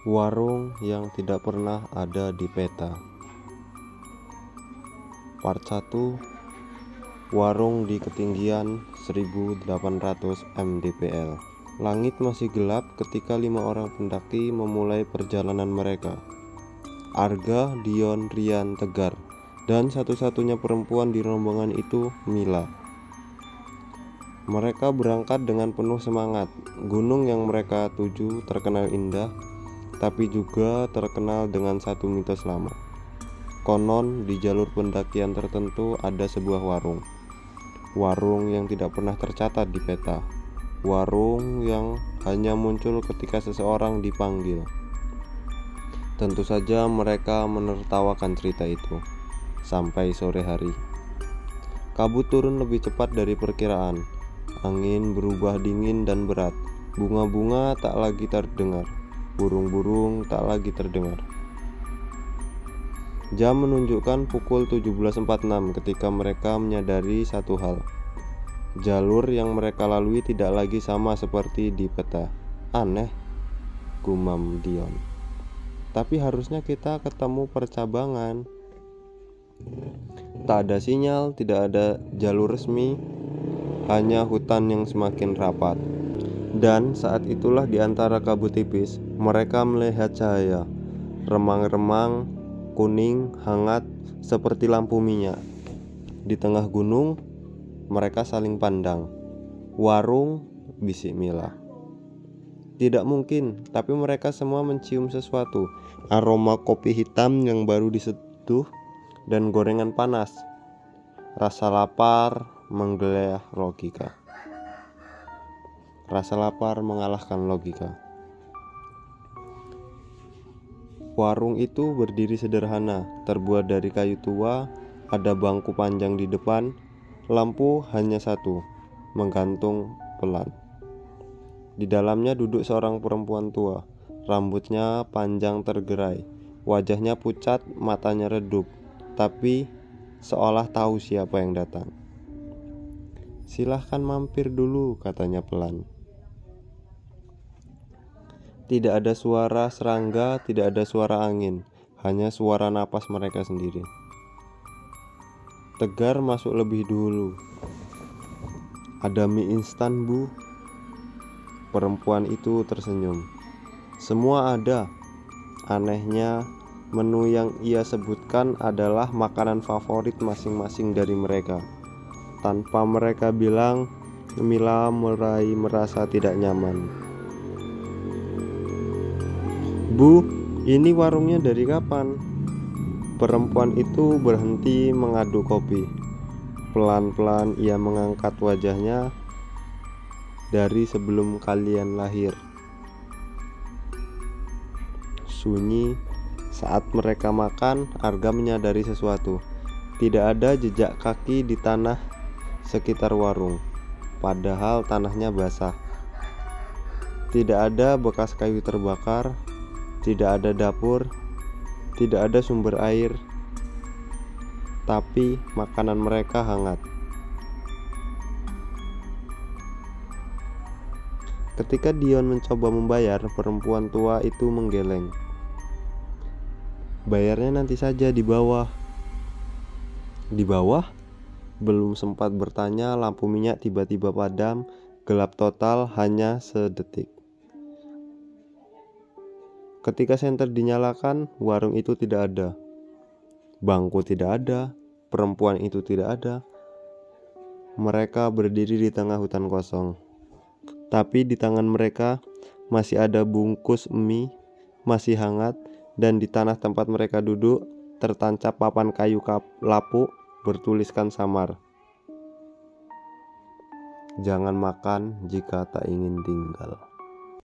Warung yang tidak pernah ada di peta. Part 1. Warung di ketinggian 1800 mdpl. Langit masih gelap ketika 5 orang pendaki memulai perjalanan mereka. Arga, Dion, Rian, Tegar, dan satu-satunya perempuan di rombongan itu Mila. Mereka berangkat dengan penuh semangat. Gunung yang mereka tuju terkenal indah, tapi juga terkenal dengan satu mitos lama. Konon di jalur pendakian tertentu ada sebuah warung. Warung yang tidak pernah tercatat di peta. Warung yang hanya muncul ketika seseorang dipanggil. Tentu saja mereka menertawakan cerita itu. Sampai sore hari, kabut turun lebih cepat dari perkiraan. Angin berubah dingin dan berat. Bunga-bunga tak lagi terdengar. Burung-burung tak lagi terdengar. Jam menunjukkan pukul 17.46 ketika mereka menyadari satu hal. Jalur yang mereka lalui tidak lagi sama seperti di peta. Aneh, gumam Dion. Tapi harusnya kita ketemu percabangan. Tak ada sinyal, tidak ada jalur resmi, hanya hutan yang semakin rapat. Dan saat itulah di antara kabut tipis, mereka melihat cahaya. Remang-remang, kuning, hangat, seperti lampu minyak. Di tengah gunung, mereka saling pandang. Warung, bisik Mila. Tidak mungkin, tapi mereka semua mencium sesuatu. Aroma kopi hitam yang baru diseduh dan gorengan panas. Rasa lapar menggeliat logika. Rasa lapar mengalahkan logika. Warung itu berdiri sederhana, terbuat dari kayu tua, ada bangku panjang di depan, lampu hanya satu, menggantung pelan. Di dalamnya duduk seorang perempuan tua, rambutnya panjang tergerai, wajahnya pucat, matanya redup, tapi seolah tahu siapa yang datang. Silahkan mampir dulu, katanya pelan. Tidak ada suara serangga, tidak ada suara angin, hanya suara napas mereka sendiri. Tegar masuk lebih dulu. Ada mie instan, Bu? Perempuan itu tersenyum. Semua ada. Anehnya, menu yang ia sebutkan adalah makanan favorit masing-masing dari mereka. Tanpa mereka bilang, Mila mulai merasa tidak nyaman. Bu, ini warungnya dari kapan? Perempuan itu berhenti mengaduk kopi. Pelan-pelan ia mengangkat wajahnya. Dari sebelum kalian lahir. Sunyi. Saat mereka makan, Arga menyadari sesuatu. Tidak ada jejak kaki di tanah sekitar warung, padahal tanahnya basah. Tidak ada bekas kayu terbakar. Tidak ada dapur, tidak ada sumber air, tapi makanan mereka hangat. Ketika Dion mencoba membayar, perempuan tua itu menggeleng. Bayarnya nanti saja di bawah. Di bawah? Belum sempat bertanya, lampu minyak tiba-tiba padam, gelap total hanya sedetik. Ketika senter dinyalakan, warung itu tidak ada. Bangku tidak ada, perempuan itu tidak ada. Mereka berdiri di tengah hutan kosong. Tapi di tangan mereka masih ada bungkus mie, masih hangat, dan di tanah tempat mereka duduk tertancap papan kayu lapuk bertuliskan samar. Jangan makan jika tak ingin tinggal.